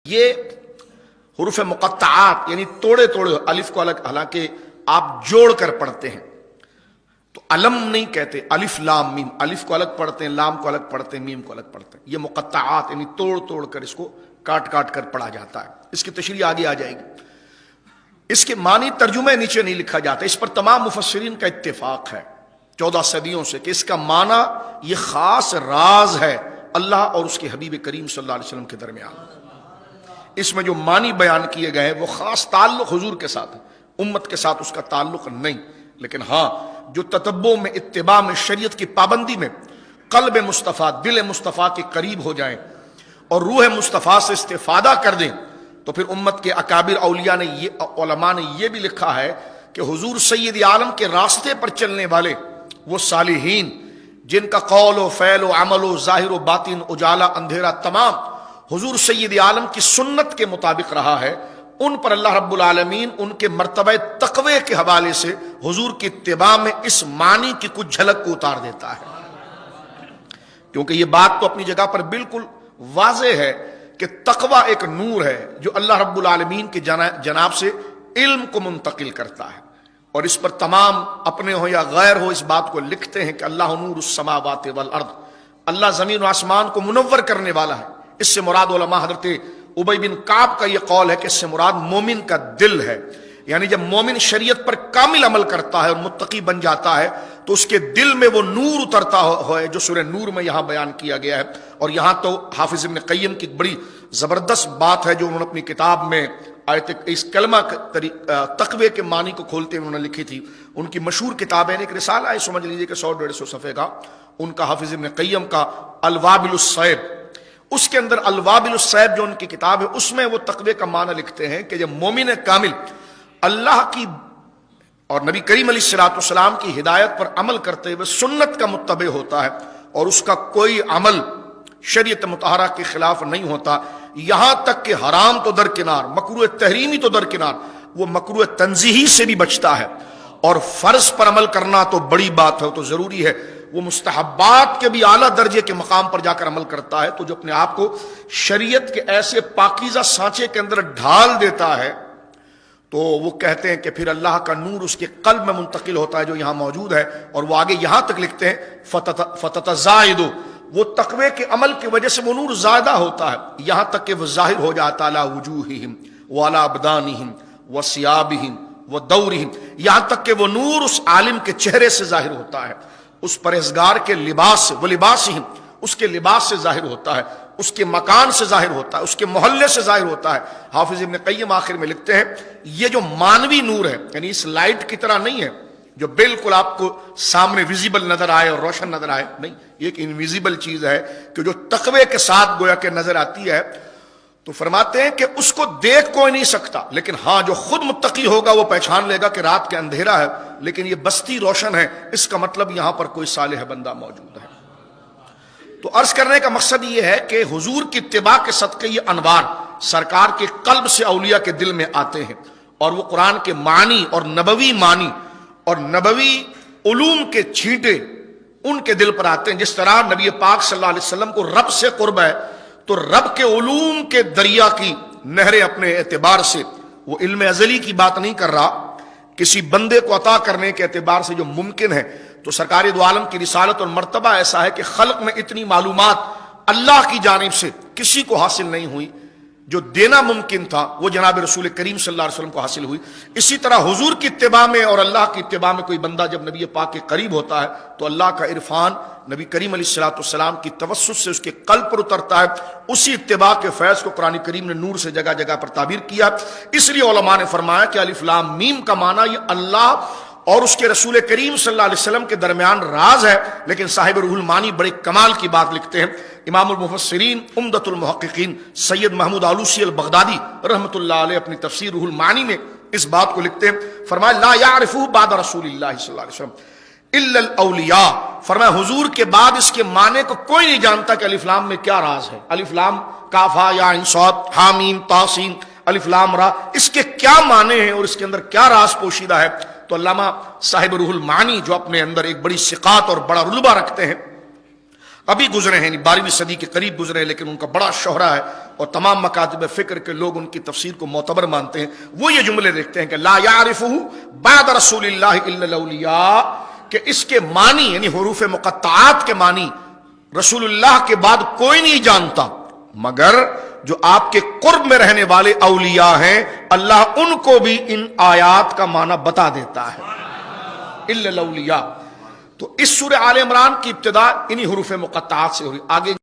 یہ حروف مقطعات یعنی توڑے توڑے الف کو الگ، حالانکہ آپ جوڑ کر پڑھتے ہیں تو علم نہیں کہتے، الف لام میم، الف کو الگ پڑھتے ہیں، لام کو الگ پڑھتے ہیں، میم کو الگ پڑھتے ہیں۔ یہ مقطعات یعنی توڑ توڑ کر اس کو کاٹ کاٹ کر پڑھا جاتا ہے۔ اس کی تشریح آگے آ جائے گی۔ اس کے معنی ترجمہ نیچے نہیں لکھا جاتا، اس پر تمام مفسرین کا اتفاق ہے 14 صدیوں سے کہ اس کا معنی یہ خاص راز ہے اللہ اور اس کے حبیب کریم صلی اللہ علیہ وسلم کے درمیان۔ اس میں جو معنی بیان کیے گئے ہیں وہ خاص تعلق حضور کے ساتھ ہے، امت کے ساتھ اس کا تعلق نہیں، لیکن ہاں جو تتبع میں، اتباع میں، شریعت کی پابندی میں قلب مصطفیٰ، دل مصطفیٰ کے قریب ہو جائیں اور روح مصطفیٰ سے استفادہ کر دیں تو پھر امت کے اکابر اولیاء نے علماء نے یہ بھی لکھا ہے کہ حضور سید عالم کے راستے پر چلنے والے وہ صالحین جن کا قول و فعل و عمل و ظاہر و باطن، اجالا اندھیرا، تمام حضور سید عالم کی سنت کے مطابق رہا ہے، ان پر اللہ رب العالمین ان کے مرتبہ تقوی کے حوالے سے حضور کی اتباع میں اس معنی کی کچھ جھلک کو اتار دیتا ہے۔ کیونکہ یہ بات تو اپنی جگہ پر بالکل واضح ہے کہ تقوی ایک نور ہے جو اللہ رب العالمین کی جناب سے علم کو منتقل کرتا ہے، اور اس پر تمام اپنے ہو یا غیر ہو اس بات کو لکھتے ہیں کہ اللہ نور السماوات والارض، اللہ زمین و آسمان کو منور کرنے والا ہے۔ اس سے مراد علماء حضرت ابی بن کعب کا یہ قول ہے کہ اس سے مراد مومن کا دل ہے، یعنی جب مومن شریعت پر کامل عمل کرتا ہے اور متقی بن جاتا ہے تو اس کے دل میں وہ نور اترتا ہے جو سورہ نور میں یہاں بیان کیا گیا ہے۔ اور یہاں تو حافظ ابن قیم کی بڑی زبردست بات ہے جو انہوں نے اپنی کتاب میں آیت اس کلمہ تقوی کے معنی کو کھولتے ہوئے انہوں نے لکھی تھی۔ ان کی مشہور کتابیں ایک رسالہ ہے، سمجھ لیجیے کہ 100-150 صفحے کا، ان کا حافظ ابن قیم کا الوابل الصیب، اس کے اندر الوابل الصیب جو ان کی کتاب ہے اس میں وہ تقوی کا معنی لکھتے ہیں کہ جب مومن کامل اللہ کی اور نبی کریم علیہ الصلوۃ والسلام کی ہدایت پر عمل کرتے ہوئے سنت کا متبع ہوتا ہے اور اس کا کوئی عمل شریعت مطہرہ کے خلاف نہیں ہوتا، یہاں تک کہ حرام تو درکنار، مکروہ تحریمی تو درکنار، وہ مکروہ تنزیہی سے بھی بچتا ہے، اور فرض پر عمل کرنا تو بڑی بات ہے، تو ضروری ہے، وہ مستحبات کے بھی اعلیٰ درجے کے مقام پر جا کر عمل کرتا ہے۔ تو جو اپنے آپ کو شریعت کے ایسے پاکیزہ سانچے کے اندر ڈھال دیتا ہے تو وہ کہتے ہیں کہ پھر اللہ کا نور اس کے قلب میں منتقل ہوتا ہے جو یہاں موجود ہے، اور وہ آگے یہاں تک لکھتے ہیں فتتزائد، وہ تقوی کے عمل کی وجہ سے وہ نور زیادہ ہوتا ہے یہاں تک کہ وہ ظاہر ہو جاتا علی وجوہہم وعلی ابدانہم وثیابہم ودورہم، یہاں تک کہ وہ نور اس عالم کے چہرے سے ظاہر ہوتا ہے، اس پرہیزگار کے لباس سے، وہ لباسہم، اس کے لباس سے ظاہر ہوتا ہے، اس کے مکان سے ظاہر ہوتا ہے، اس کے محلے سے ظاہر ہوتا ہے۔ حافظ ابن قیم آخر میں لکھتے ہیں یہ جو مانوی نور ہے، یعنی اس لائٹ کی طرح نہیں ہے جو بالکل آپ کو سامنے ویزیبل نظر آئے اور روشن نظر آئے، نہیں، یہ ایک انویزیبل چیز ہے کہ جو تقوی کے ساتھ گویا کہ نظر آتی ہے۔ تو فرماتے ہیں کہ اس کو دیکھ کوئی نہیں سکتا، لیکن ہاں جو خود متقی ہوگا وہ پہچان لے گا کہ رات کے اندھیرا ہے لیکن یہ بستی روشن ہے، اس کا مطلب یہاں پر کوئی صالح بندہ موجود ہے۔ تو عرض کرنے کا مقصد یہ ہے کہ حضور کی اتباع کے صدقے یہ انوار سرکار کے قلب سے اولیاء کے دل میں آتے ہیں، اور وہ قرآن کے معنی اور نبوی معنی اور نبوی علوم کے چھینٹے ان کے دل پر آتے ہیں۔ جس طرح نبی پاک صلی اللہ علیہ وسلم کو رب سے قرب ہے تو رب کے علوم کے دریا کی نہریں اپنے اعتبار سے، وہ علم ازلی کی بات نہیں کر رہا، کسی بندے کو عطا کرنے کے اعتبار سے جو ممکن ہے، تو سرکار دو عالم کی رسالت اور مرتبہ ایسا ہے کہ خلق میں اتنی معلومات اللہ کی جانب سے کسی کو حاصل نہیں ہوئی، جو دینا ممکن تھا وہ جناب رسول کریم صلی اللہ علیہ وسلم کو حاصل ہوئی۔ اسی طرح حضور کی اتباع میں اور اللہ کی اتباع میں کوئی بندہ جب نبی پاک کے قریب ہوتا ہے تو اللہ کا عرفان نبی کریم علیہ الصلوۃ والسلام کی توسط سے اس کے قلب پر اترتا ہے۔ اسی اتباع کے فیض کو قرآن کریم نے نور سے جگہ جگہ پر تعبیر کیا، اس لیے علماء نے فرمایا کہ الف لام میم کا معنی یہ اللہ اور اس کے رسول کریم صلی اللہ علیہ وسلم کے درمیان راز ہے، لیکن صاحب روح المعانی بڑے کمال کی بات لکھتے ہیں۔ امام المفسرین عمدۃ المحققین سید محمود آلوسی البغدادی رحمۃ اللہ علیہ اپنی تفسیر روح المعانی میں اس بات کو لکھتے ہیں، فرمایا لا یعرفہ بعد رسول اللہ صلی اللہ علیہ وسلم الا الاولیاء، فرمایا حضور کے بعد اس کے معنی کو کوئی نہیں جانتا کہ الف لام میں کیا راز ہے، الف لام کاف ہا یا عین صاد حا میم تا سین الف لام را، اس کے کیا معنی ہیں اور اس کے اندر کیا راز پوشیدہ ہے۔ تو علامہ صاحب روح المعانی جو اپنے اندر ایک بڑی ثقات اور بڑا رتبہ رکھتے ہیں، ابھی گزرے ہیں، 12ویں صدی کے قریب گزرے ہیں، لیکن ان کا بڑا شہرہ ہے اور تمام مکاتب فکر کے لوگ ان کی تفسیر کو معتبر مانتے ہیں۔ وہ یہ جملے دیکھتے ہیں کہ لا یعرفہ بعد رسول اللہ الا الاولیاء، کہ اس کے معنی یعنی حروف مقطعات کے معنی رسول اللہ کے بعد کوئی نہیں جانتا مگر جو آپ کے قرب میں رہنے والے اولیاء ہیں، اللہ ان کو بھی ان آیات کا معنی بتا دیتا ہے، الا الاولیاء۔ تو اس سورہ آل عمران کی ابتدا انہی حروف مقطعات سے ہو رہی، آگے